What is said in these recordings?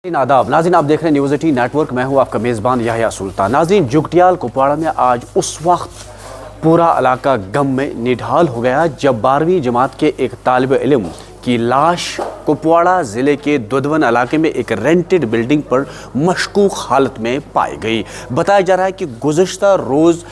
आदाब नाज़रीन, आप देख रहे हैं न्यूज़ 18 नेटवर्क। मैं हूं आपका मेज़बान याहिया सुल्तान। नाज़रीन, जुगटियाल कुपवाड़ा में आज उस वक्त पूरा इलाका गम में निढाल हो गया जब 12वीं जमात के एक तालिब इल्म की लाश कुपवाड़ा ज़िले के दुधवन इलाके में एक रेंटेड बिल्डिंग पर मशकूक हालत में पाई गई। बताया जा रहा है कि गुज़श्ता रोज़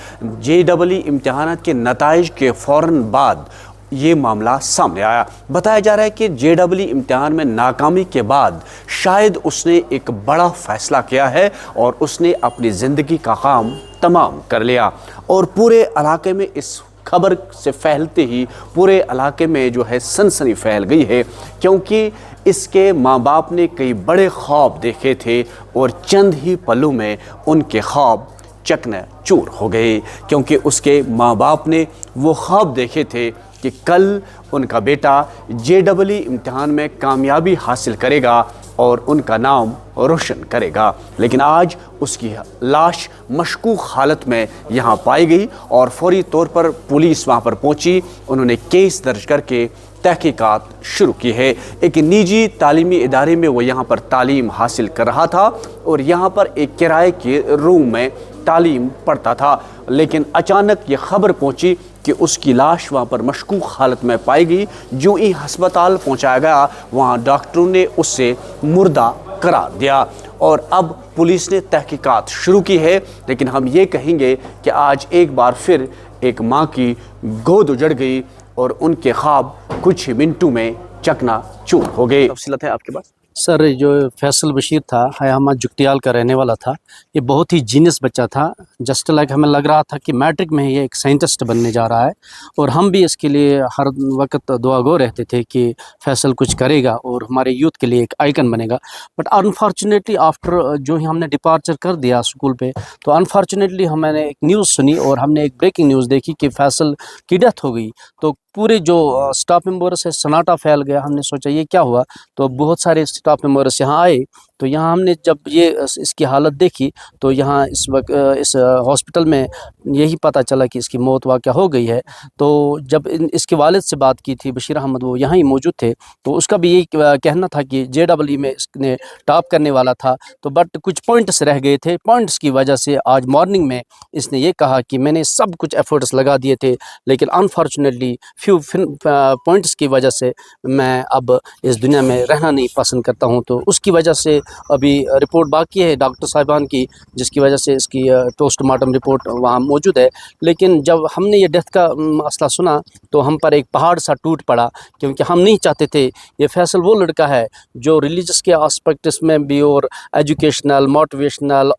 JEE इम्तिहानात के नताइज के फ़ौरन बाद ये मामला सामने आया। बताया जा रहा है कि JEE इम्तिहान में नाकामी के बाद शायद उसने एक बड़ा फ़ैसला किया है और उसने अपनी ज़िंदगी का काम तमाम कर लिया। और पूरे इलाके में इस खबर से फैलते ही पूरे इलाके में जो है सनसनी फैल गई है, क्योंकि इसके माँ बाप ने कई बड़े ख्वाब देखे थे और चंद ही पलों में उनके ख्वाब चकनाचूर हो गए। क्योंकि उसके माँ बाप ने वो ख्वाब देखे थे कि कल उनका बेटा JEE इम्तिहान में कामयाबी हासिल करेगा और उनका नाम रोशन करेगा, लेकिन आज उसकी लाश मशकूक हालत में यहाँ पाई गई और फौरी तौर पर पुलिस वहाँ पर पहुँची। उन्होंने केस दर्ज करके तहकीकात शुरू की है। एक निजी तालीमी इदारे में वो यहाँ पर तालीम हासिल कर रहा था और यहाँ पर एक किराए के रूम में तालीम पढ़ता था, लेकिन अचानक ये खबर पहुँची कि उसकी लाश वहाँ पर मशकूक हालत में पाई गई। जो ही अस्पताल पहुँचाया गया, वहाँ डॉक्टरों ने उसे मुर्दा करार दिया और अब पुलिस ने तहकीकात शुरू की है। लेकिन हम ये कहेंगे कि आज एक बार फिर एक माँ की गोद उजड़ गई और उनके ख्वाब कुछ ही मिनटों में चकनाचूर हो गए। तफसीलात है आपके पास? सर, जो फैसल बशीर था हयामा जुगटियाल का रहने वाला था। ये बहुत ही जीनियस बच्चा था। जस्ट लाइक हमें लग रहा था कि मैट्रिक में ये एक साइंटिस्ट बनने जा रहा है और हम भी इसके लिए हर वक्त दुआ गो रहते थे कि फैसल कुछ करेगा और हमारे यूथ के लिए एक आइकन बनेगा। बट अनफॉर्चुनेटली आफ्टर जो ही हमने डिपार्चर कर दिया स्कूल पे, तो अनफॉर्चुनेटली हमने एक न्यूज़ सुनी और हमने एक ब्रेकिंग न्यूज़ देखी कि फैसल की डेथ हो गई। तो पूरे जो स्टाफ मेंबर से सन्नाटा फैल गया। हमने सोचा ये क्या हुआ, तो बहुत सारे स्टाफ मेंबर्स यहाँ आए। तो यहाँ हमने जब ये इसकी हालत देखी तो यहाँ इस वक्त इस हॉस्पिटल में यही पता चला कि इसकी मौत वाक़या हो गई है। तो जब इसके वालिद से बात की थी, बशीर अहमद, वो यहाँ ही मौजूद थे, तो उसका भी यही कहना था कि JEE में इसने टॉप करने वाला था, तो बट कुछ पॉइंट्स रह गए थे। पॉइंट्स की वजह से आज मॉर्निंग में इसने ये कहा कि मैंने सब कुछ एफर्ट्स लगा दिए थे, लेकिन अनफॉर्चुनेटली फ्यू पॉइंट्स की वजह से मैं अब इस दुनिया में रहना नहीं पसंद करता हूँ। तो उसकी वजह से अभी रिपोर्ट बाकी है डॉक्टर साहिबान की, जिसकी वजह से इसकी पोस्टमार्टम रिपोर्ट वहाँ मौजूद है। लेकिन जब हमने ये डेथ का मसला सुना तो हम पर एक पहाड़ सा टूट पड़ा, क्योंकि हम नहीं चाहते थे। ये फैसल वो लड़का है जो रिलीजियस के एस्पेक्ट्स में भी और एजुकेशनल, मोटिवेशनल,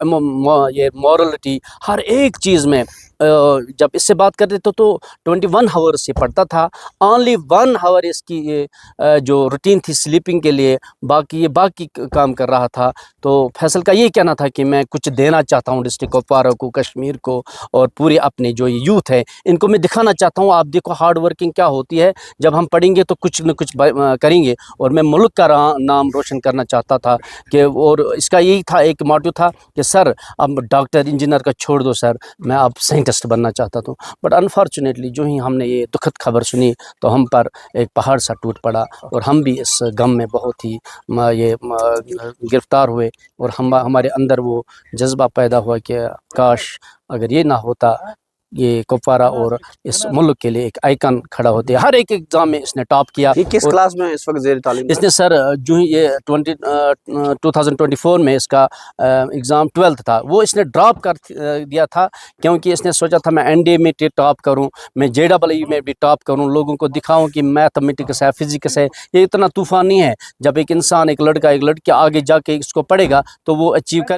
ये मॉरलिटी, हर एक चीज़ में जब इससे बात करते तो 21 आवर्स से पढ़ता था। ओनली 1 आवर इसकी ये जो रूटीन थी स्लीपिंग के लिए, बाकी काम कर रहा था। तो फैसल का ये कहना था कि मैं कुछ देना चाहता हूँ डिस्ट्रिक्ट कुपवाड़ा को, कश्मीर को और पूरे अपने जो यूथ है इनको मैं दिखाना चाहता हूँ। आप देखो हार्ड वर्किंग क्या होती है, जब हम पढ़ेंगे तो कुछ न कुछ करेंगे और मैं मुल्क का नाम रोशन करना चाहता था कि, और इसका यही था, एक मोटिव था कि सर अब डॉक्टर इंजीनियर का छोड़ दो सर, मैं अब साइंटिस्ट बनना चाहता था। बट अनफॉर्चुनेटली जो ही हमने ये दुखद खबर सुनी तो हम पर एक पहाड़ सा टूट पड़ा और हम भी इस गम में बहुत ही ये गिरफ्तार हुए और हमारे अंदर वो जज्बा पैदा हुआ कि काश अगर ये ना होता, ये कुपवाड़ा और इस मुल्क के लिए एक आइकन खड़ा होते। हर एक एग्ज़ाम में इसने टॉप किया। ये किस क्लास में इस वक्त ज़ेर तालीम? इसने सर जो ही ये 2024 में इसका एग्ज़ाम 12th था, वो इसने ड्रॉप कर दिया था, क्योंकि इसने सोचा था मैं NDA में टॉप करूं, मैं JEE में भी टॉप करूं, लोगों को दिखाऊं कि मैथमेटिक्स है, फिजिक्स है, ये इतना तूफ़ान नहीं है। जब एक इंसान, एक लड़का, एक लड़की आगे जाके इसको पढ़ेगा तो वो अचीव कर